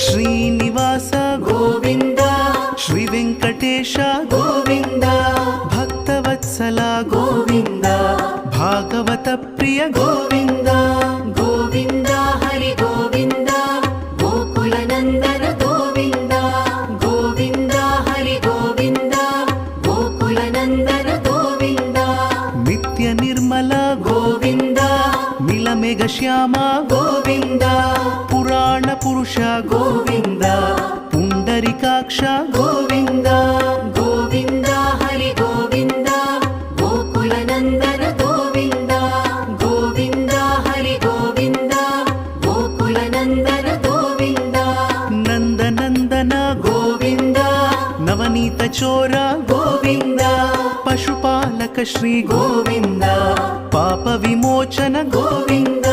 ಶ್ರೀನಿವಾಸ ಗೋವಿಂದ ಶ್ರೀ ವೆಂಕಟೇಶ ಗೋವಿಂದ ಭಕ್ತವತ್ಸಲ ಗೋವಿಂದ ಭಾಗವತ ಪ್ರಿಯ ಗೋವಿಂದ ಗೋವಿಂದ ಹರಿ ಗೋವಿಂದ ಗೋಕುಲ ನಂದನ ಗೋವಿಂದ ಗೋವಿಂದ ಹರಿ ಗೋವಿಂದ ಗೋಕುಲ ನಂದನ ಗೋವಿಂದ ನಿತ್ಯ ನಿರ್ಮಲ ಗೋವಿಂದ ನೀಲಮೇಘ ಶ್ಯಾಮ ಗೋವಿಂದ ಪುರಾಣ ಪುರುಷ ಗೋವಿಂದ ಪುಂಡರಿಕಾಕ್ಷ ಗೋವಿಂದ ಗೋವಿಂದ ಹರಿ ಗೋವಿಂದ ಗೋಕುಲ ನಂದನ ಗೋವಿಂದ ಗೋವಿಂದ ಹರಿ ಗೋವಿಂದ ಗೋಕುಲ ನಂದನ ಗೋವಿಂದ ನಂದನಂದನ ಗೋವಿಂದ ನವನೀತ ಚೋರ ಗೋವಿಂದ ಪಶುಪಾಲಕ ಶ್ರೀ ಗೋವಿಂದ ಪಾಪ ವಿಮೋಚನ ಗೋವಿಂದ